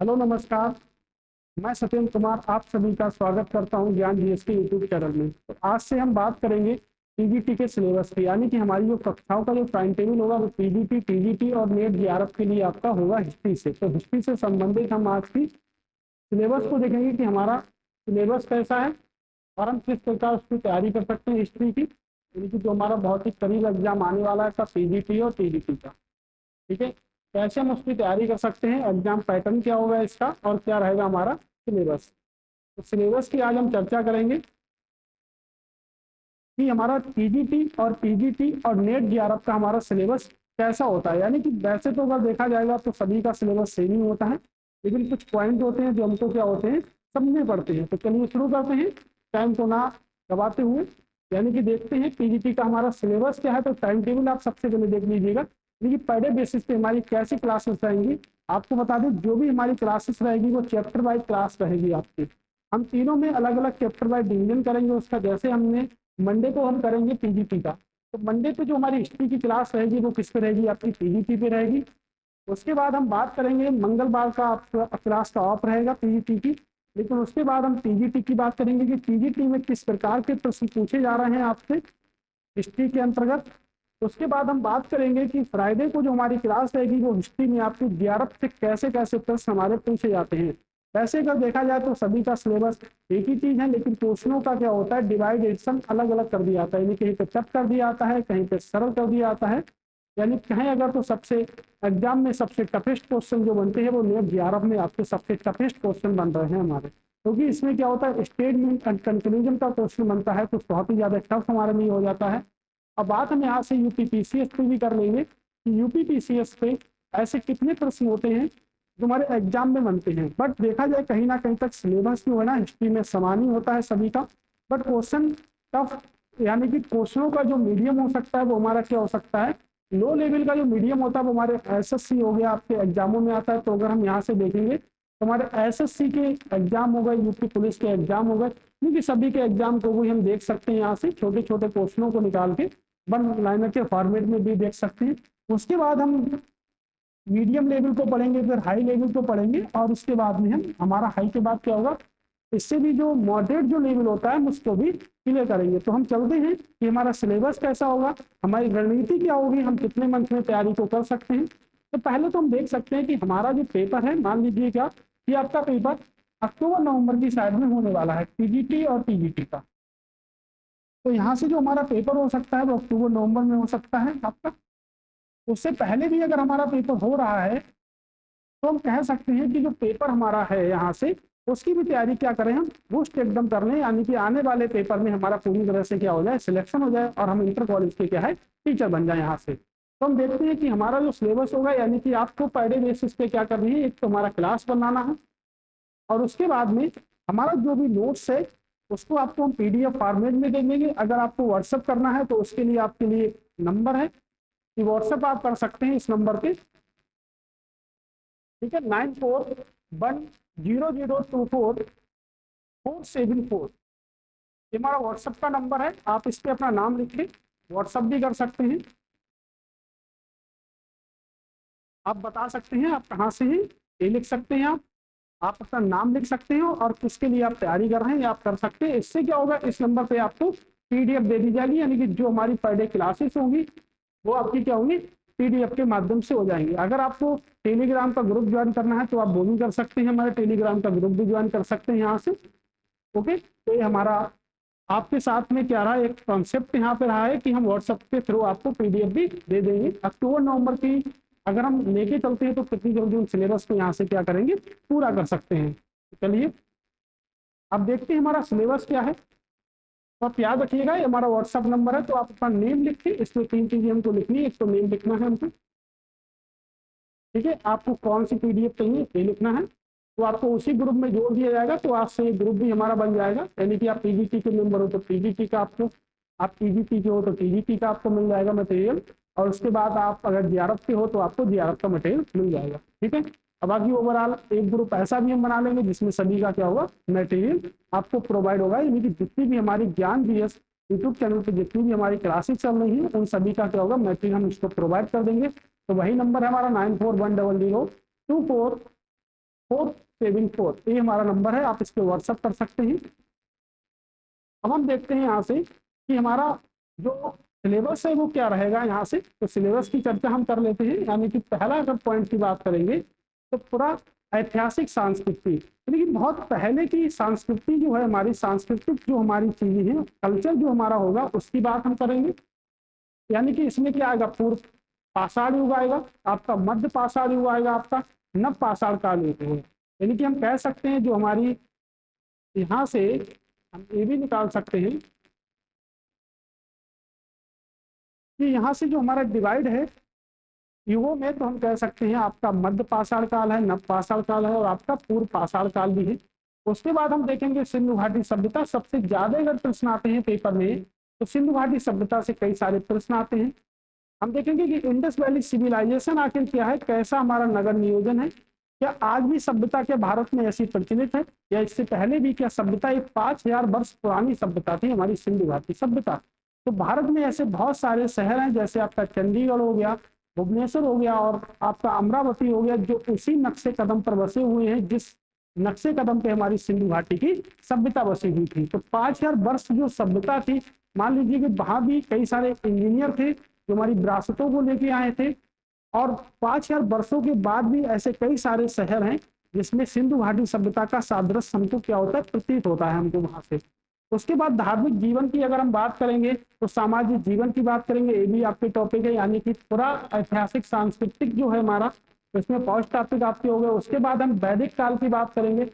Hello नमस्कार। मैं सत्येंद्र कुमार आप सभी का स्वागत करता हूं ज्ञान जीएस के यूट्यूब चैनल में। तो आज से हम बात करेंगे पीजीटी के सिलेबस पे, यानी कि हमारी जो कक्षाओं का जो टाइम टेबल होगा वो पीजीटी, टीजीटी और नेट जेआरएफ के लिए आपका होगा हिस्ट्री से। तो हिस्ट्री से संबंधित हम आज की सिलेबस को देखेंगे कि हमारा सिलेबस कैसा है और हम किस प्रकार उसकी तैयारी कर सकते हैं हिस्ट्री की, यानी कि जो हमारा बहुत ही करीब एग्जाम आने वाला है पीजीटी और टीजीटी का। ठीक है, कैसे हम उसकी तैयारी कर सकते हैं, एग्जाम पैटर्न क्या होगा इसका और क्या रहेगा हमारा सिलेबस। तो सिलेबस की आज हम चर्चा करेंगे कि हमारा टीजीटी और पीजीटी और नेट जेआरएफ का हमारा सिलेबस कैसा होता है। यानी कि वैसे तो अगर देखा जाएगा तो सभी का सिलेबस सेम ही होता है, लेकिन कुछ पॉइंट होते हैं जो हमको क्या होते हैं समझने पड़ते हैं। तो चलिए शुरू करते हैं टाइम को ना गवाते हुए, यानी कि देखते हैं पीजीटी का हमारा सिलेबस क्या है। तो टाइम टेबल आप सबसे पहले देख लीजिएगा, यानी कि पर डे बेसिस पे हमारी कैसी क्लासेस रहेंगी। आपको बता दें जो भी हमारी क्लासेस रहेगी वो चैप्टर वाइज क्लास रहेगी आपकी। हम तीनों में अलग अलग चैप्टर वाइज डिवीजन करेंगे उसका। जैसे हमने मंडे को हम करेंगे पीजीटी का, तो मंडे पे जो हमारी हिस्ट्री की क्लास रहेगी वो किस पे रहेगी, आपकी पीजीटी पे रहेगी। उसके बाद हम बात करेंगे मंगलवार का आपका क्लास का ऑफ रहेगा पीजीटी की, लेकिन उसके बाद हम टीजीटी की बात करेंगे कि टीजीटी में किस प्रकार के प्रश्न पूछे जा रहे हैं आपसे हिस्ट्री के अंतर्गत। उसके बाद हम बात करेंगे कि फ्राइडे को जो हमारी क्लास रहेगी वो हिस्ट्री में आपकी जेआरएफ से कैसे कैसे प्रश्न हमारे पूछे जाते हैं। वैसे अगर देखा जाए तो सभी का सिलेबस एक ही चीज है, लेकिन क्वेश्चनों का क्या होता है डिवाइडेशन अलग अलग कर दिया जाता है, यानी कहीं पे टफ कर दिया जाता है, कहीं पे सरल कर दिया जाता है। यानी कहें अगर तो सबसे एग्जाम में सबसे टफेस्ट क्वेश्चन जो बनते हैं वो नेट जेआरएफ में आपके सबसे टफेस्ट क्वेश्चन बन रहे हैं हमारे, क्योंकि इसमें क्या होता है स्टेटमेंट एंड कंक्लूजन का क्वेश्चन बनता है, कुछ बहुत ही ज्यादा टफ हमारे लिए हो जाता है। अब बात हम यहाँ से यूपीपीसीएस पे भी कर लेंगे कि यूपीपीसीएस पे ऐसे कितने प्रश्न होते हैं जो हमारे एग्जाम में बनते हैं। बट देखा जाए कहीं ना कहीं तक सिलेबस जो है ना हिस्ट्री में समान ही होता है सभी का, बट क्वेश्चन टफ, यानी कि क्वेश्चनों का जो मीडियम हो सकता है वो हमारा क्या हो सकता है लो लेवल का जो मीडियम होता है वो हमारे एसएससी हो गया, आपके एग्जामों में आता है। तो अगर हम यहाँ से देखेंगे तो हमारे एसएससी के एग्जाम हो गए, यूपी पुलिस के एग्जाम हो गए, क्योंकि सभी के एग्जाम को भी हम देख सकते हैं यहाँ से छोटे छोटे क्वेश्चनों को निकाल के वन लाइनर के फॉर्मेट में भी देख सकते हैं। उसके बाद हम मीडियम लेवल को पढ़ेंगे, फिर हाई लेवल को पढ़ेंगे, और उसके बाद में हम हमारा हाई के बाद क्या होगा इससे भी जो मॉडरेट जो लेवल होता है उसको भी क्लियर करेंगे। तो हम चलते हैं कि हमारा सिलेबस कैसा होगा, हमारी रणनीति क्या होगी, हम कितने मंथ में तैयारी को कर सकते हैं। तो पहले तो हम देख सकते हैं कि हमारा जो पेपर है, मान लीजिए क्या कि आपका पेपर अक्टूबर नवंबर की साइड में होने वाला है पीजीटी और टीजीटी का। तो यहाँ से जो हमारा पेपर हो सकता है वो अक्टूबर नवंबर में हो सकता है आपका। उससे पहले भी अगर हमारा पेपर हो रहा है तो हम कह सकते हैं कि जो पेपर हमारा है यहाँ से उसकी भी तैयारी क्या करें, हम बूस्ट एकदम कर लें, यानी कि आने वाले पेपर में हमारा पूरी तरह से क्या हो जाए सिलेक्शन हो जाए और हम इंटर कॉलेज के क्या है टीचर बन जाए यहाँ से। तो हम देखते हैं कि हमारा जो सिलेबस होगा, यानी कि आपको पर डे बेसिस पे क्या करनी है, एक तो हमारा क्लास बनाना है और उसके बाद में हमारा जो भी नोट्स है उसको आपको हम पीडीएफ फॉर्मेट में दे देंगे। अगर आपको व्हाट्सअप करना है तो उसके लिए आपके लिए नंबर है कि व्हाट्सअप आप कर सकते हैं इस नंबर पे, ठीक है, 9411024474। ये हमारा व्हाट्सअप का नंबर है, आप इस पे अपना नाम लिख के व्हाट्सअप भी कर सकते हैं। आप बता सकते हैं आप कहाँ से हैं, ये लिख सकते हैं, आप अपना नाम लिख सकते हो और किसके लिए आप तैयारी कर रहे हैं आप कर सकते हैं। इससे क्या होगा इस नंबर पे आपको पीडीएफ दे दी जाएगी, यानी कि जो हमारी पर डे क्लासेस होंगी वो आपकी क्या होंगी पीडीएफ के माध्यम से हो जाएंगी। अगर आपको टेलीग्राम का ग्रुप ज्वाइन करना है तो आप वो भी कर सकते हैं, हमारे टेलीग्राम का ग्रुप भी ज्वाइन कर सकते हैं यहाँ से। ओके, तो ये हमारा आपके साथ में क्या रहा, एक कॉन्सेप्ट यहाँ पे रहा है कि हम व्हाट्सएप के थ्रू आपको पीडीएफ भी दे देंगे। अक्टूबर नवंबर की अगर हम लेके चलते हैं तो कितनी जल्दी हम सिलेबस को यहाँ से क्या करेंगे पूरा कर सकते हैं। चलिए अब देखते हैं हमारा सिलेबस क्या है। तो आप याद रखिएगा ये हमारा व्हाट्सअप नंबर है, तो आप अपना नेम लिखिए, इसमें 3 चीजें हमको लिखनी है। एक तो नेम लिखना है हमको, ठीक है, आपको कौन सी पीडीएफ चाहिए ये लिखना है, तो आपको उसी ग्रुप में जोड़ दिया जाएगा। तो आज से ग्रुप भी हमारा बन जाएगा, यानी कि आप पीजीटी के मेंबर हो तो पीजीटी का आपको, आप टीजीटी के हो तो टीजीटी का आपको मिल जाएगा मटेरियल, और उसके बाद आप अगर जेआरएफ के हो तो आपको जेआरएफ का मटेरियल मिल जाएगा, ठीक है। अब बाकी ओवरऑल एक ग्रुप ऐसा भी हम बना लेंगे जिसमें सभी का क्या होगा मटेरियल आपको प्रोवाइड होगा, यानी कि जितनी भी हमारी ज्ञान जीएस यूट्यूब चैनल पर जितनी भी हमारी क्लासेस चल रही है उन सभी का क्या होगा मटेरियल हम इसको प्रोवाइड कर देंगे। तो वही नंबर है हमारा 94100244 474, ये हमारा नंबर है, आप इस पर व्हाट्सअप कर सकते हैं। अब हम देखते हैं यहाँ से कि हमारा जो सिलेबस है वो क्या रहेगा यहाँ से। तो सिलेबस की चर्चा हम कर लेते हैं, यानी कि पहला अगर पॉइंट की बात करेंगे तो पूरा ऐतिहासिक संस्कृति, यानी कि बहुत पहले की संस्कृति जो है हमारी, सांस्कृतिक जो हमारी चीजें हैं, कल्चर जो हमारा होगा उसकी बात हम करेंगे। यानी कि इसमें क्या आएगा, पूर्व पाषाण युग आएगा आपका, मध्य पाषाण युग आएगा आपका, नव पाषाण काल युग है। यानी कि हम कह सकते हैं जो हमारी यहाँ से हम ये भी निकाल सकते हैं कि यहाँ से जो हमारा डिवाइड है युगों में, तो हम कह सकते हैं आपका मध्य पाषाण काल है, नव पाषाण काल है और आपका पूर्व पाषाण काल भी है। उसके बाद हम देखेंगे सिंधु घाटी सभ्यता। सबसे ज्यादा अगर प्रश्न आते हैं पेपर में तो सिंधु घाटी सभ्यता से कई सारे प्रश्न आते हैं। हम देखेंगे कि इंडस वैली सिविलाइजेशन आखिर क्या है, कैसा हमारा नगर नियोजन है, क्या आज भी सभ्यता क्या भारत में ऐसी प्रचलित है, या इससे पहले भी क्या सभ्यता एक 5000 वर्ष पुरानी सभ्यता थी हमारी सिंधु घाटी सभ्यता। तो भारत में ऐसे बहुत सारे शहर हैं, जैसे आपका चंडीगढ़ हो गया, भुवनेश्वर हो गया और आपका अमरावती हो गया, जो उसी नक्शे कदम पर बसे हुए हैं जिस नक्शे कदम पे हमारी सिंधु घाटी की सभ्यता बसी हुई थी। तो 5000 वर्ष जो सभ्यता थी, मान लीजिए कि वहां भी कई सारे इंजीनियर थे जो हमारी विरासतों को लेके आए थे, और 5000 वर्षों के बाद भी ऐसे कई सारे शहर हैं जिसमें सिंधु घाटी सभ्यता का सादृश्य हमको क्या होता है, प्रतीत होता है हमको वहां से। उसके बाद धार्मिक जीवन की अगर हम बात करेंगे तो सामाजिक जीवन की बात करेंगे, ये भी आपके टॉपिक है, यानी कि पूरा ऐतिहासिक सांस्कृतिक जो है हमारा, इसमें फर्स्ट टॉपिक आपके हो गए। उसके बाद हम वैदिक काल की बात करेंगे।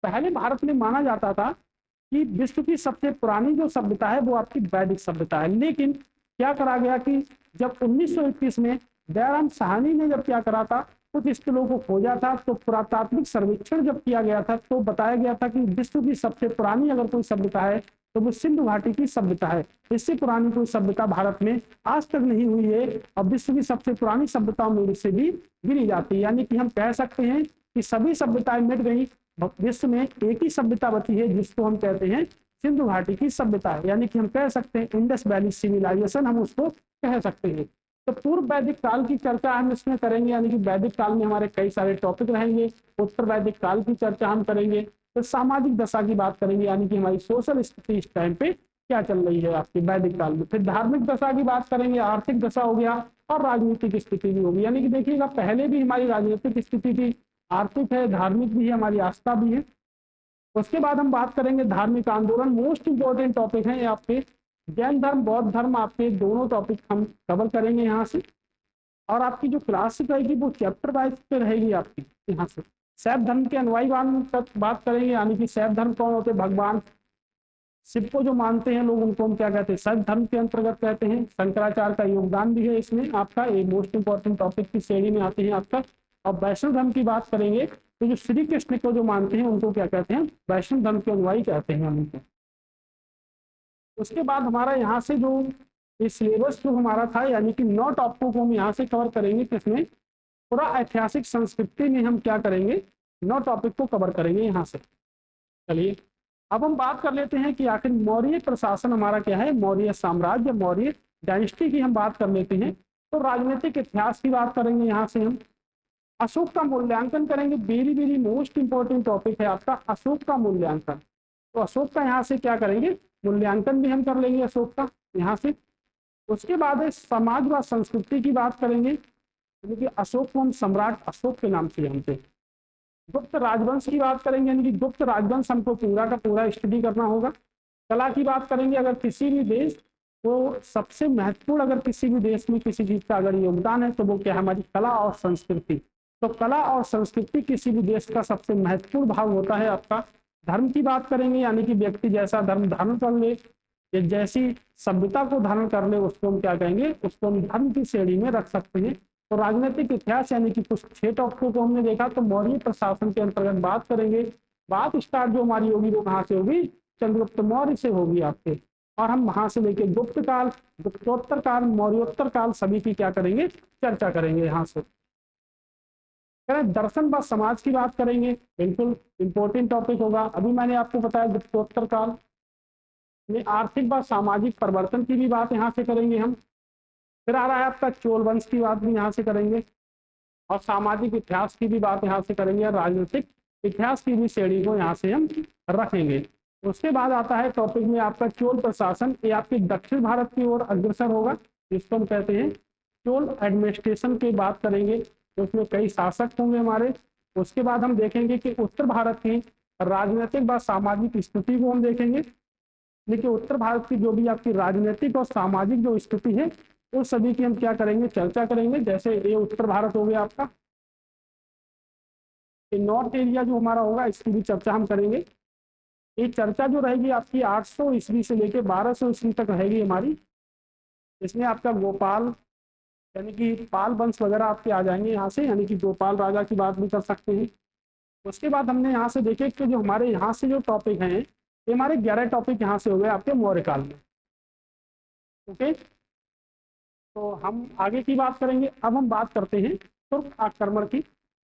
पहले भारत में माना जाता था कि विश्व की सबसे पुरानी जो सभ्यता है वो आपकी वैदिक सभ्यता है, लेकिन क्या करा गया कि जब 1921 में दयाराम साहनी ने जब क्या करा था, कुछ स्थलों को खोजा था, तो पुरातात्विक सर्वेक्षण जब किया गया था तो बताया गया था कि विश्व की सबसे पुरानी अगर कोई सभ्यता है तो वो सिंधु घाटी की सभ्यता है। इससे पुरानी कोई सभ्यता भारत में आज तक नहीं हुई है और विश्व की सबसे पुरानी सभ्यताओं में से भी गिनी जाती है। यानी कि हम कह सकते हैं कि सभी सभ्यताएं मिट गई, विश्व में एक ही सभ्यता बची है जिसको हम कहते हैं सिंधु घाटी की सभ्यता है। यानी कि हम कह सकते हैं इंडस वैली सिविलाइजेशन हम उसको कह सकते हैं। तो पूर्व वैदिक काल की चर्चा हम इसमें करेंगे, यानी कि वैदिक काल में हमारे कई सारे टॉपिक रहेंगे। उत्तर वैदिक काल की चर्चा हम करेंगे। तो सामाजिक दशा की बात करेंगे, यानी कि हमारी सोशल स्थिति इस टाइम पे क्या चल रही है आपकी वैदिक काल में। फिर धार्मिक दशा की बात करेंगे, आर्थिक दशा हो गया और राजनीतिक स्थिति भी होगी। यानी कि देखिएगा पहले भी हमारी राजनीतिक स्थिति थी, आर्थिक है, धार्मिक भी है, हमारी आस्था भी है। उसके बाद हम बात करेंगे धार्मिक आंदोलन, मोस्ट इंपॉर्टेंट टॉपिक है आपके जैन धर्म, बौद्ध धर्म, आपके दोनों टॉपिक हम कवर करेंगे यहाँ से। और आपकी जो क्लास रहेगी वो चैप्टर वाइज पे रहेगी आपकी यहाँ से। शैव धर्म के अनुयायीवान तक बात करेंगे, यानी कि शैव धर्म कौन होते हैं, भगवान शिव को जो मानते हैं लोग उनको हम क्या कहते हैं, शैव धर्म के अंतर्गत कहते हैं। शंकराचार्य का योगदान भी है इसमें आपका, ये मोस्ट इंपॉर्टेंट टॉपिक की श्रेणी में आते हैं आपका। और वैष्णव धर्म की बात करेंगे तो जो श्री कृष्ण को जो मानते हैं उनको क्या कहते हैं, वैष्णव धर्म के अनुयायी कहते हैं हम उनको। उसके बाद हमारा यहाँ से जो ये सिलेबस जो हमारा था, यानी कि 9 टॉपिकों को हम यहाँ से कवर करेंगे, किसमें पूरा ऐतिहासिक संस्कृति में हम क्या करेंगे, 9 टॉपिक को कवर करेंगे यहाँ से। चलिए अब हम बात कर लेते हैं कि आखिर मौर्य प्रशासन हमारा क्या है, मौर्य साम्राज्य, मौर्य डायनेस्टी की हम बात कर लेते हैं। तो राजनीतिक इतिहास की बात करेंगे यहाँ से हम। अशोक का मूल्यांकन करेंगे, very very most important topic है आपका अशोक का मूल्यांकन। तो अशोक का यहाँ से क्या करेंगे, मूल्यांकन भी हम कर लेंगे अशोक का यहाँ से। उसके बाद समाज व संस्कृति की बात करेंगे, यानी कि अशोक को हम सम्राट अशोक के नाम से जानते हैं। गुप्त राजवंश की बात करेंगे, यानी कि गुप्त राजवंश हमको पूरा का पूरा स्टडी करना होगा। कला की बात करेंगे, अगर किसी भी देश को सबसे महत्वपूर्ण अगर किसी भी देश में किसी चीज का अगर योगदान है तो वो क्या है, हमारी कला और संस्कृति। तो कला और संस्कृति किसी भी देश का सबसे महत्वपूर्ण भाग होता है आपका। धर्म की बात करेंगे, यानी कि व्यक्ति जैसा धर्म धारण कर ले या जैसी सभ्यता को धारण कर ले उसको हम क्या कहेंगे, उसको हम धर्म की श्रेणी में रख सकते हैं। तो राजनीतिक इतिहास यानी कि कुछ 6 टॉपिकों को हमने देखा। तो मौर्य प्रशासन के अंतर्गत बात करेंगे, बात स्टार्ट जो हमारी होगी वो कहाँ से होगी, चंद्रगुप्त मौर्य से होगी आपके। और हम वहां से लेके गुप्त काल, गुप्तोत्तर काल, मौर्योत्तर काल सभी की क्या करेंगे, चर्चा करेंगे यहाँ से। दर्शन व समाज की बात करेंगे, बिल्कुल इंपॉर्टेंट टॉपिक होगा। अभी मैंने आपको बताया गुप्तोत्तर काल में आर्थिक व सामाजिक परिवर्तन की भी बात यहाँ से करेंगे हम। फिर आ रहा है आपका चोल वंश की बात भी यहाँ से करेंगे और सामाजिक इतिहास की भी बात यहाँ से करेंगे और राजनीतिक इतिहास की भी श्रेणी को यहाँ से हम रखेंगे। उसके बाद आता है टॉपिक में आपका चोल प्रशासन, ये आपके दक्षिण भारत की ओर अग्रसर होगा, जिसको हम कहते हैं चोल एडमिनिस्ट्रेशन की बात करेंगे, तो उसमें कई शासक होंगे हमारे। उसके बाद हम देखेंगे कि उत्तर भारत की राजनीतिक व सामाजिक स्थिति को हम देखेंगे। देखिए उत्तर भारत की जो भी आपकी राजनीतिक और सामाजिक जो स्थिति है उस सभी की हम क्या करेंगे, चर्चा करेंगे। जैसे ये उत्तर भारत हो गया आपका, ये नॉर्थ एरिया जो हमारा होगा इसकी भी चर्चा हम करेंगे। ये चर्चा जो रहेगी आपकी 800 ईस्वी से लेकर 1200 ईस्वी तक रहेगी हमारी। इसमें आपका गोपाल यानी कि पाल वंश वगैरह आपके आ जाएंगे यहाँ से, यानी कि गोपाल राजा की बात भी कर सकते हैं। उसके बाद हमने यहाँ से देखे कि जो हमारे यहाँ से जो टॉपिक हैं ये हमारे 11 टॉपिक यहाँ से हो गए आपके मौर्य काल में। ओके, तो हम आगे की बात करेंगे। अब हम बात करते हैं तुर्क आक्रमण की।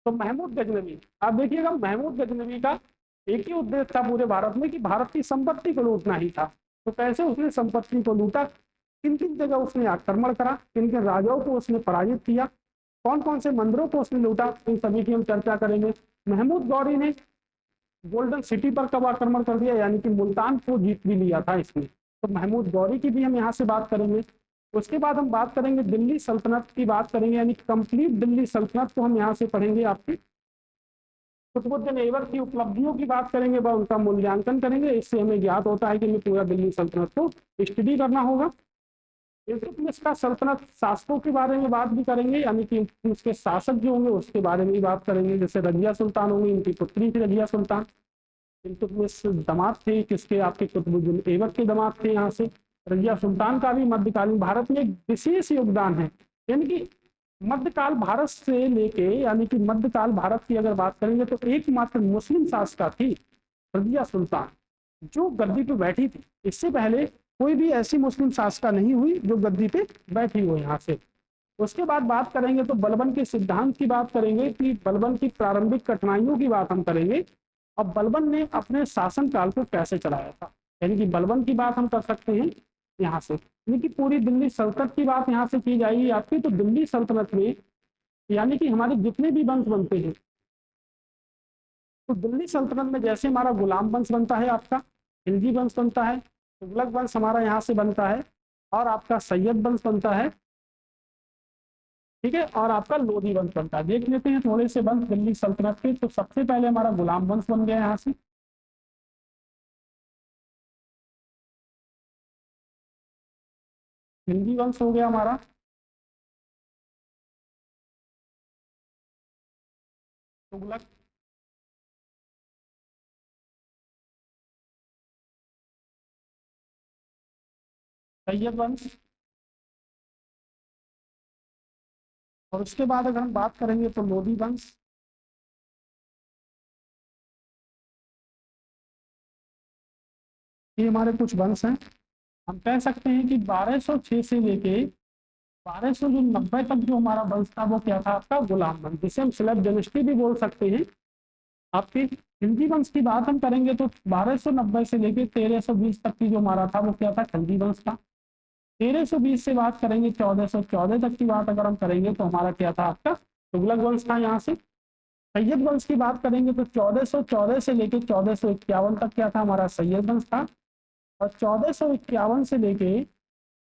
तो महमूद गजनवी, आप देखिएगा महमूद गजनवी का एक ही उद्देश्य था पूरे भारत में कि भारत की संपत्ति को लूटना ही था। तो कैसे उसने संपत्ति को लूटा, किन किन जगह उसने आक्रमण करा, किन किन राजाओं को उसने पराजित किया, कौन कौन से मंदिरों को उसने लूटा, इन सभी की हम चर्चा करेंगे। महमूद गौरी ने गोल्डन सिटी पर कब आक्रमण कर दिया, यानी कि मुल्तान को जीत भी लिया था इसने, तो महमूद गौरी की भी हम यहाँ से बात करेंगे। उसके बाद हम बात करेंगे दिल्ली सल्तनत की बात करेंगे, यानी कंप्लीट दिल्ली सल्तनत को हम यहाँ से पढ़ेंगे। आपकी कुतुबुद्दीन ऐबक की उपलब्धियों की बात करेंगे व उनका मूल्यांकन करेंगे। इससे हमें ज्ञात होता है कि हमें पूरा दिल्ली सल्तनत को स्टडी करना होगा। इल्तुतमिश का सल्तनत शासकों के बारे में बात भी करेंगे, यानी कि उसके शासक जो होंगे उसके बारे में बात करेंगे। जैसे रजिया सुल्तान होंगी, इनकी पुत्री थी रजिया सुल्तान। इल्तुतमिश दामाद थे किसके, आपके कुतुबुद्दीन ऐबक के दामाद थे यहाँ से। रजिया सुल्तान का भी मध्यकालीन भारत में एक विशेष योगदान है, यानी कि मध्यकाल भारत से लेके, यानी कि मध्यकाल भारत की अगर बात करेंगे तो एकमात्र मुस्लिम शासका थी रजिया सुल्तान जो गद्दी पे बैठी थी। इससे पहले कोई भी ऐसी मुस्लिम शासका नहीं हुई जो गद्दी पे बैठी हो यहाँ से। उसके बाद बात करेंगे तो बलबन के सिद्धांत की बात करेंगे कि बलबन की प्रारंभिक कठिनाइयों की बात हम करेंगे और बलबन ने अपने शासनकाल को कैसे चलाया था, यानी कि बलबन की बात हम कर सकते हैं यहाँ से। यानी कि पूरी दिल्ली सल्तनत की बात यहाँ से की जाएगी आपकी। तो दिल्ली सल्तनत में यानी कि हमारे जितने भी वंश बनते हैं, तो दिल्ली सल्तनत में जैसे हमारा गुलाम वंश बनता है, आपका खिलजी वंश बनता है, तुगलक वंश हमारा यहाँ से बनता है, और आपका सैयद वंश बनता है, ठीक है, और आपका लोधी वंश बनता है। देख लेते हैं थोड़े से वंश दिल्ली सल्तनत के। तो सबसे पहले हमारा गुलाम वंश बन गया यहाँ से, खिलजी वंश हो गया हमारा, तुगलक, सैयद वंश, और उसके बाद अगर हम बात करेंगे तो लोधी वंश। ये हमारे कुछ वंश हैं। हम कह सकते हैं कि 1206 से लेके 1290 तक जो हमारा वंश था वो क्या था, आपका गुलाम वंश, जिसे हम स्लेव डायनेस्टी भी बोल सकते हैं। आपके खिलजी वंश की बात हम करेंगे तो 1290 से लेके 1320 तक की जो हमारा था वो क्या था, खिलजी वंश था। 1320 से बात करेंगे 1414 तक की बात अगर हम करेंगे तो हमारा क्या था, आपका तुगलक वंश था यहाँ से। सैयद वंश की बात करेंगे तो 1414 से लेके 1451 तक क्या था, हमारा सैयद वंश था। और 1451 से लेके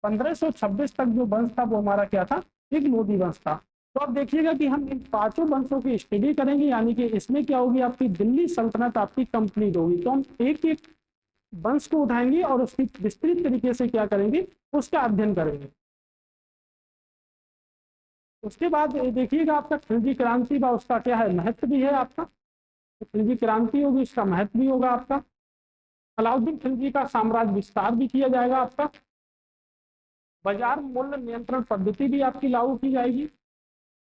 1526 तक जो वंश था वो हमारा क्या था, एक लोधी वंश था। तो अब देखिएगा कि हम इन पांचों वंशों की स्टडी करेंगे, यानी कि इसमें क्या होगी, आपकी दिल्ली सल्तनत आपकी कंप्लीट होगी। तो हम एक एक वंश को उठाएंगे और उसकी विस्तृत तरीके से क्या करेंगे, उसका अध्ययन करेंगे। उसके बाद देखिएगा आपका खिलजी क्रांति का उसका क्या है, महत्व भी है आपका। तो खिलजी क्रांति होगी, इसका महत्व भी होगा आपका। अलाउद्दीन खिलजी का साम्राज्य विस्तार भी किया जाएगा आपका। बाजार मूल्य नियंत्रण पद्धति भी आपकी लागू की जाएगी।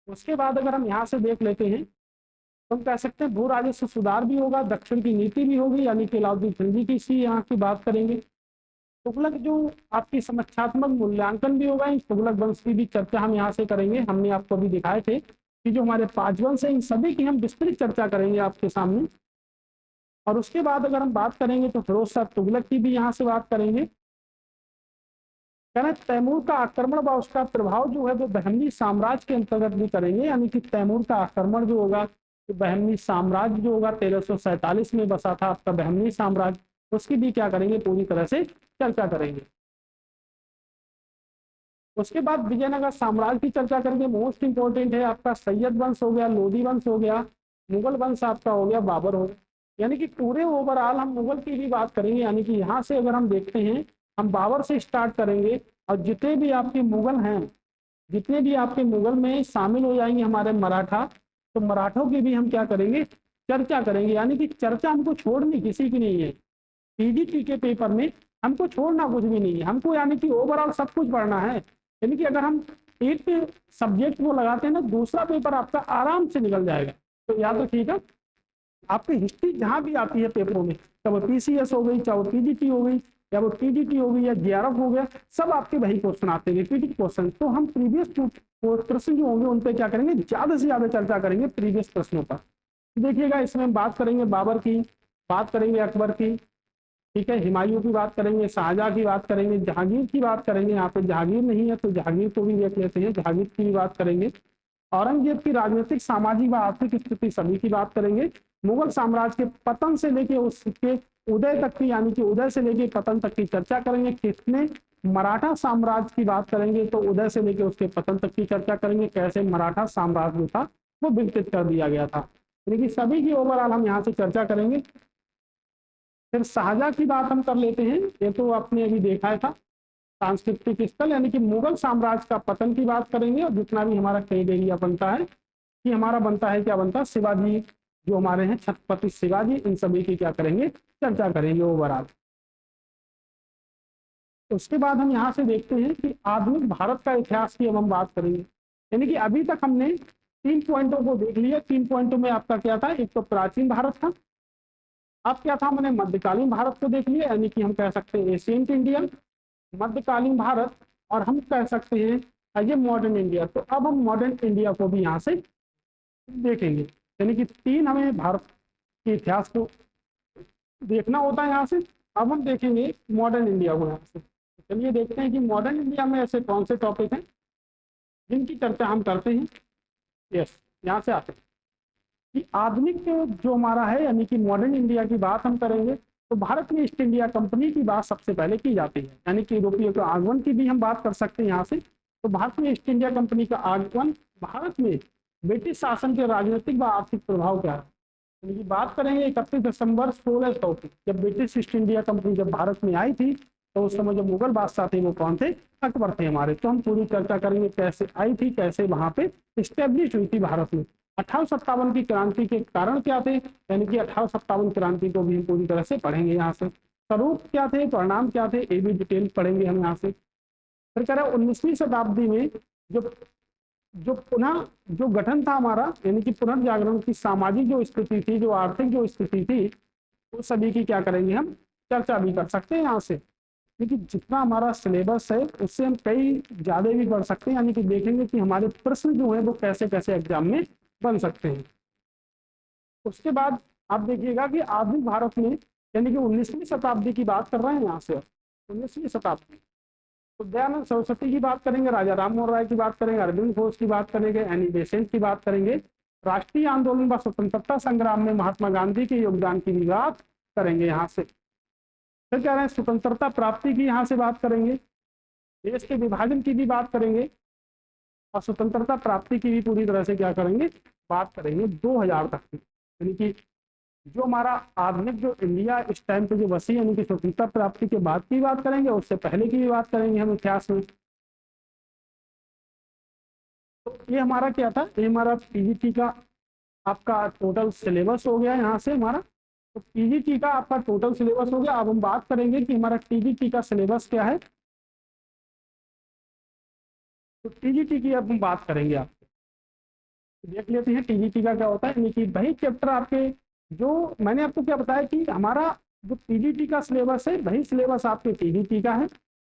उसके बाद अगर हम यहाँ से देख लेते हैं तो हम कह सकते हैं भू राजस्व सुधार भी होगा, दक्षिण की नीति भी होगी, यानी कि अलाउद्दीन खिलजी की इसी यहाँ की बात करेंगे। तुगलक जो आपकी समीक्षात्मक मूल्यांकन भी होगा, इन तुगलक वंश की भी चर्चा हम यहाँ से करेंगे। हमने आपको अभी दिखाए थे कि जो हमारे 5 वंश हैं इन सभी की हम विस्तृत चर्चा करेंगे आपके सामने। और उसके बाद अगर हम बात करेंगे तो फिरोज शाह तुगलक की भी यहाँ से बात करेंगे। कहना तैमूर का आक्रमण व उसका प्रभाव जो है वो बहमनी साम्राज्य के अंतर्गत भी करेंगे, यानी कि तैमूर का आक्रमण जो होगा तो बहमनी साम्राज्य जो होगा 1347 में बसा था आपका बहमनी साम्राज्य, उसकी भी क्या करेंगे, पूरी तरह से चर्चा करेंगे। उसके बाद विजयनगर साम्राज्य की चर्चा करेंगे। मोस्ट इंपॉर्टेंट है आपका सैयद वंश हो गया, लोधी वंश हो गया, मुगल वंश आपका हो गया, बाबर हो गया। यानी कि पूरे ओवरऑल हम मुगल की भी बात करेंगे। यानी कि यहाँ से अगर हम देखते हैं, हम बाबर से स्टार्ट करेंगे और जितने भी आपके मुगल हैं, जितने भी आपके मुगल में शामिल हो जाएंगे हमारे मराठा, तो मराठों की भी हम क्या करेंगे, चर्चा करेंगे। यानी कि चर्चा हमको छोड़नी किसी की नहीं है। पीजीटी के पेपर में हमको छोड़ना कुछ भी नहीं है, हमको यानी कि ओवरऑल सब कुछ पढ़ना है। यानी कि अगर हम एक सब्जेक्ट को लगाते हैं ना, दूसरा पेपर आपका आराम से निकल जाएगा। तो याद रखिएगा, आपकी हिस्ट्री जहाँ भी आती है पेपरों में, चाहे वो पीसीएस हो गई, चाहे वो पीजीटी हो गई, या वो टीजीटी हो गई, या जेआरएफ हो गया, सब आपके वही क्वेश्चन आते हैं, रिपीटेड क्वेश्चन। तो हम प्रीवियस प्रश्न जो होंगे उन पर क्या करेंगे, ज्यादा से ज्यादा चर्चा करेंगे प्रीवियस प्रश्नों पर। देखिएगा, इसमें हम बात करेंगे बाबर की, बात करेंगे अकबर की, ठीक है, हुमायूं की बात करेंगे, शाहजहां की बात करेंगे, जहांगीर की बात करेंगे। यहाँ पे जहांगीर नहीं है तो जहांगीर को भी देख लेते हैं, जहांगीर की भी बात करेंगे। औरंगजेब की राजनीतिक, सामाजिक व आर्थिक स्थिति सभी की बात करेंगे। मुगल साम्राज्य के पतन से लेके उसके उदय तक की, यानी कि उदय से लेके पतन तक की चर्चा करेंगे। किसने, मराठा साम्राज्य की बात करेंगे, तो उदय से लेके उसके पतन तक की चर्चा करेंगे, कैसे मराठा साम्राज्य जो था वो विकसित कर दिया गया था। यानी कि सभी की ओवरऑल हम यहाँ से चर्चा करेंगे। फिर शाहजहां की बात हम कर लेते हैं, ये तो आपने अभी देखा था, सांस्कृतिक स्थल, यानी कि मुगल साम्राज्य का पतन की बात करेंगे। और जितना भी हमारा कई एरिया बनता है, कि हमारा बनता है, क्या बनता है, शिवाजी जो हमारे हैं, छत्रपति शिवाजी, इन सभी की क्या करेंगे, चर्चा करेंगे ओवरऑल। उसके बाद हम यहाँ से देखते हैं कि आधुनिक भारत का इतिहास की अब हम बात करेंगे। यानी कि अभी तक हमने 3 पॉइंटों को देख लिया। 3 पॉइंटों में आपका क्या था, एक तो प्राचीन भारत था, अब क्या था, हमने मध्यकालीन भारत को देख लिया, यानी कि हम कह सकते हैं एशियंट इंडिया, मध्यकालीन भारत, और हम कह सकते हैं ये मॉडर्न इंडिया। तो अब हम मॉडर्न इंडिया को भी यहाँ से देखेंगे। यानी कि 3 हमें भारत के इतिहास को देखना होता है यहाँ से। अब हम देखेंगे मॉडर्न इंडिया को यहाँ से। चलिए देखते हैं कि मॉडर्न इंडिया में ऐसे कौन से टॉपिक हैं जिनकी चर्चा हम करते हैं। यस, यहाँ से आते हैं कि आधुनिक जो हमारा है, यानी कि मॉडर्न इंडिया की बात हम करेंगे, तो भारत में ईस्ट इंडिया कंपनी की बात सबसे पहले की जाती है। यानी कि यूरोपीय के आगमन की भी हम बात कर सकते हैं यहाँ से। तो भारत में ईस्ट इंडिया कंपनी का आगमन, भारत में ब्रिटिश शासन के राजनीतिक व आर्थिक प्रभाव क्या है, यानी कि बात करेंगे 31 दिसंबर 1600 की, जब ब्रिटिश ईस्ट इंडिया कंपनी जब भारत में आई थी, तो उस समय जो मुगल बादशाह थे वो कौन थे, अकबर थे हमारे। तो हम पूरी चर्चा करेंगे कैसे आई थी, कैसे वहां पे स्टेब्लिश हुई थी भारत में। 1857 की क्रांति के कारण क्या थे, यानी कि 1857 क्रांति को भी हम पूरी तरह से पढ़ेंगे यहाँ से। स्वरूप क्या थे, परिणाम क्या थे, ये भी डिटेल पढ़ेंगे हम यहाँ से। फिर कह रहे 19वीं शताब्दी में जो पुनः जो गठन था हमारा, यानी कि पुनर्जागरण की सामाजिक जो स्थिति थी, जो आर्थिक जो स्थिति थी, उस सभी की क्या करेंगे हम चर्चा भी कर सकते हैं यहाँ से। क्योंकि जितना हमारा सिलेबस है उससे हम कई ज़्यादा भी पढ़ सकते हैं। यानी कि देखेंगे कि हमारे प्रश्न जो है वो कैसे कैसे एग्जाम में बन सकते हैं। उसके बाद आप देखिएगा कि आधुनिक भारत में, यानी कि 19वीं शताब्दी की बात कर रहे हैं यहाँ से, 19वीं शताब्दी, तो दयानंद सरस्वती की बात करेंगे, राजा राम मोहन राय की बात करेंगे, अरविंद घोष की बात करेंगे, एनी बेसेंट की बात करेंगे, राष्ट्रीय आंदोलन व स्वतंत्रता संग्राम में महात्मा गांधी के योगदान की भी बात करेंगे यहाँ से। फिर कह रहे हैं स्वतंत्रता प्राप्ति की यहाँ से बात करेंगे, देश के विभाजन की भी बात करेंगे, और स्वतंत्रता प्राप्ति की भी पूरी तरह से क्या करेंगे, बात करेंगे 2000 तक की। यानी कि जो हमारा आधुनिक जो इंडिया इस टाइम पे जो बसी, यानी कि स्वतंत्रता प्राप्ति के बाद की बात करेंगे, उससे पहले की भी बात करेंगे हम इतिहास में। तो ये हमारा क्या था, ये हमारा पीजीटी का आपका टोटल सिलेबस हो गया यहाँ से हमारा। तो पीजीटी का आपका टोटल सिलेबस हो गया। अब हम बात करेंगे कि हमारा टीजीटी का सिलेबस क्या है। तो टीजीटी की अब हम बात करेंगे, आप देख लेते हैं टीजीटी का क्या होता है। यानी कि वही चैप्टर आपके, जो मैंने आपको क्या बताया कि हमारा जो पीजीटी का सिलेबस है, वही सिलेबस आपके टीजीटी का है,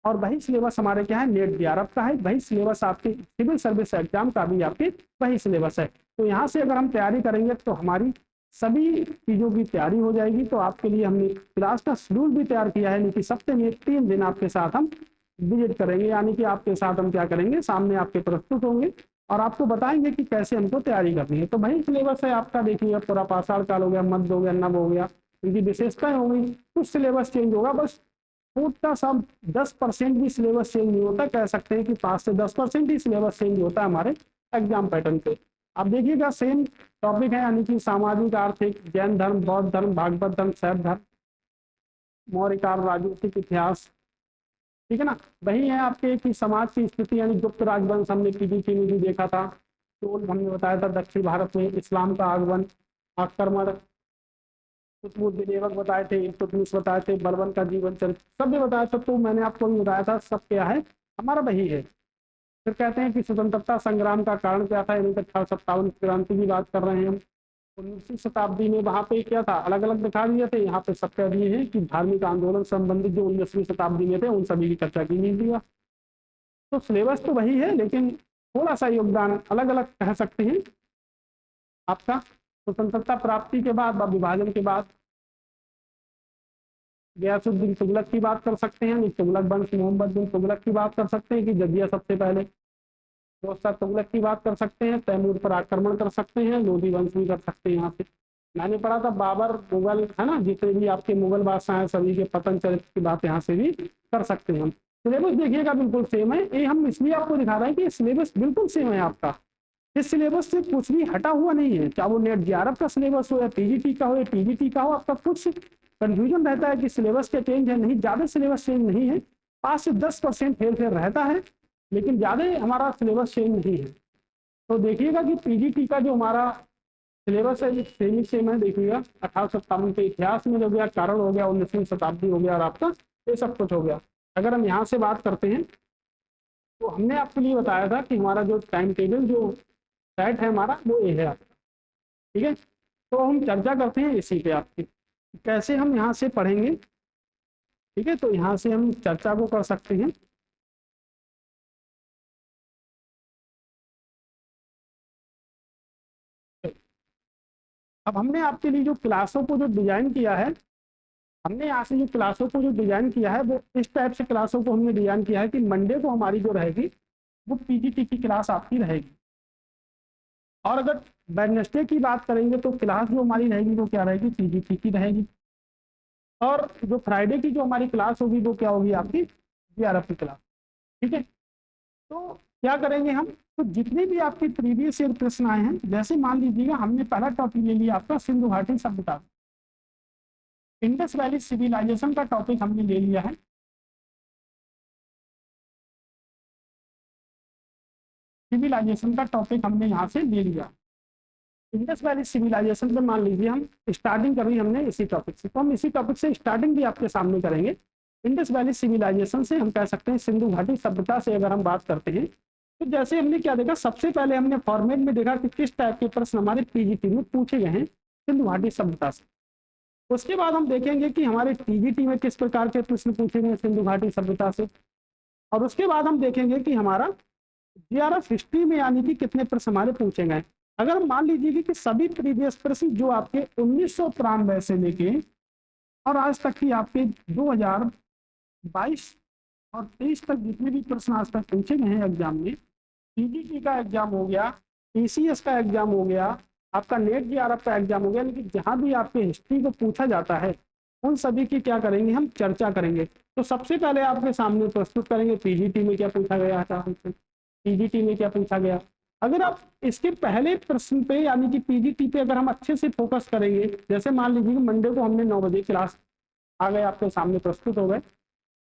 और वही सिलेबस हमारे क्या है, नेट जेआरएफ का है। वही सिलेबस आपके सिविल सर्विस एग्जाम का भी आपके वही सिलेबस है। तो यहाँ से अगर हम तैयारी करेंगे तो हमारी सभी चीज़ों की तैयारी हो जाएगी। तो आपके लिए हमने क्लास का शेड्यूल भी तैयार किया है, यानी कि सप्ताह में 3 दिन आपके साथ हम विजिट करेंगे, यानी कि आपके साथ हम क्या करेंगे, सामने आपके प्रस्तुत होंगे। और आपको बताएंगे कि कैसे हमको तैयारी करनी है। तो भाई सिलेबस है आपका, देखिएगा पूरा पाषाण काल हो गया, मध्य हो गया, नव हो गया, इनकी विशेषताएं हो गई। कुछ सिलेबस चेंज होगा, बस पूरा सब 10% भी सिलेबस चेंज नहीं होता, कह सकते हैं कि 5 से 10% ही सिलेबस चेंज होता है हमारे एग्जाम पैटर्न पे। आप देखिएगा सेम टॉपिक है, यानी कि सामाजिक, आर्थिक, जैन धर्म, बौद्ध धर्म, भागवत धर्म, शैव धर्म, मौर्य काल, राजनीतिक इतिहास, ठीक है ना। वही है आपके कि समाज की स्थिति, यानी गुप्त राजवंश हमने पीडीटी में भी देखा था, तो हमने बताया था दक्षिण भारत में इस्लाम का आगमन, आक्रमण, कुतुबुद्दीन बताए थे, इल्तुतमिश बताए थे, बलबन का जीवन चरित्र सब भी बताया था। तो मैंने आपको भी बताया था सब क्या है, हमारा वही है। फिर कहते हैं कि स्वतंत्रता संग्राम का कारण क्या था, यानी 1857 क्रांति की बात कर रहे हैं हम। 19वीं शताब्दी में वहां पे क्या था, अलग अलग दिखा दिए थे, यहाँ पे सब कह दिए हैं कि धार्मिक आंदोलन संबंधित जो 19वीं शताब्दी में थे उन सभी की चर्चा की गई। तो सिलेबस तो वही है, लेकिन थोड़ा सा योगदान अलग अलग कह सकते हैं आपका। स्वतंत्रता प्राप्ति के बाद, विभाजन के बाद गयासुद्दीन तुगलक की बात कर सकते हैं, तुगलक वंश, मोहम्मद बिन तुगलक की बात कर सकते हैं कि जजिया सबसे पहले, दोस्त तुगलक की बात कर सकते हैं, तैमूर पर आक्रमण कर सकते हैं, लोधी वंश भी कर सकते हैं। यहाँ से मैंने पढ़ा था बाबर, मुगल है ना, जितने भी आपके मुगल बादशाह हैं सभी के पतन चरित्र की बात यहाँ से भी कर सकते हैं हम। सिलेबस देखिएगा बिल्कुल सेम है, ये हम इसलिए आपको दिखा रहे हैं कि सिलेबस बिल्कुल सेम है आपका, इस सिलेबस से कुछ भी हटा हुआ नहीं है, चाहे वो नेट जेआरएफ का सिलेबस हो या पीजीटी का हो या टीजीटी का हो। आपका कुछ कंफ्यूजन रहता है कि सिलेबस के चेंज है, नहीं, ज्यादा सिलेबस चेंज नहीं है, 5 से 10% हेर फेर रहता है, लेकिन ज्यादा हमारा सिलेबस चेंज नहीं है। तो देखिएगा कि पीजीटी का जो हमारा सिलेबस है सेम ही सेम है। देखिएगा 1857 के इतिहास में हो गया, कारण हो गया, 19वीं शताब्दी हो गया, और आपका ये सब कुछ हो गया। अगर हम यहाँ से बात करते हैं तो हमने आपके लिए बताया था कि हमारा जो टाइम टेबल जो सेट है हमारा वो ये है आपका, ठीक है। तो हम चर्चा करते हैं इसी पे आपकी, कैसे हम यहाँ से पढ़ेंगे, ठीक है। तो यहाँ से हम चर्चा को कर सकते हैं। अब हमने आपके लिए जो क्लासों को जो डिजाइन किया है, हमने यहाँ से जो क्लासों को जो डिजाइन किया है वो इस टाइप से क्लासों को हमने डिजाइन किया है कि मंडे को हमारी जो रहेगी वो पीजीटी की क्लास आपकी रहेगी, और अगर वेडनेसडे की बात करेंगे तो क्लास जो हमारी रहेगी वो क्या रहेगी, पीजीटी की रहेगी। और जो फ्राइडे की जो हमारी क्लास होगी वो क्या होगी, आपकी जेआरएफ की क्लास, ठीक है। तो क्या करेंगे हम, तो जितने भी आपके प्रीवियस ईयर प्रश्न आए हैं, जैसे मान लीजिएगा हमने पहला टॉपिक ले लिया आपका सिंधु घाटी सभ्यता, इंडस वैली सिविलाइजेशन का टॉपिक हमने ले लिया है। सिविलाइजेशन का टॉपिक हमने यहाँ से ले लिया, इंडस वैली सिविलाइजेशन पे मान लीजिए हम स्टार्टिंग करी हमने इसी टॉपिक से, तो हम इसी टॉपिक से स्टार्टिंग भी आपके सामने करेंगे। इंडस वैली सिविलाइजेशन से हम कह सकते हैं सिंधु घाटी सभ्यता से अगर हम बात करते हैं, तो जैसे हमने क्या देखा, सबसे पहले हमने फॉर्मेट में देखा कि किस टाइप के प्रश्न हमारे पीजीटी में पूछे गए हैं सिंधु घाटी सभ्यता से। उसके बाद हम देखेंगे कि हमारे टीजीटी में किस प्रकार के प्रश्न पूछे गए सिंधु घाटी सभ्यता से, और उसके बाद हम देखेंगे कि हमारा जेआरएफ हिस्ट्री में यानी कि कितने प्रश्न हमारे पूछे गए। अगर मान लीजिए कि सभी प्रीवियस प्रश्न जो आपके 1993 से लेके और आज तक की आपके 2022 और 23 तक जितने भी प्रश्न आज तक पूछे गए हैं एग्जाम में, पीजीटी का एग्जाम हो गया, टीसीएस का एग्जाम हो गया, आपका नेट जेआरएफ का एग्जाम हो गया, लेकिन जहाँ भी आपके हिस्ट्री को पूछा जाता है उन सभी की क्या करेंगे, हम चर्चा करेंगे। तो सबसे पहले आपके सामने प्रस्तुत करेंगे पीजीटी में क्या पूछा गया था हमसे, पीजीटी में क्या पूछा गया। अगर आप इसके पहले प्रश्न पे यानी कि पीजीटी पे अगर हम अच्छे से फोकस करेंगे, जैसे मान लीजिए मंडे को हमने 9 बजे क्लास आ गए, आपके सामने प्रस्तुत हो गए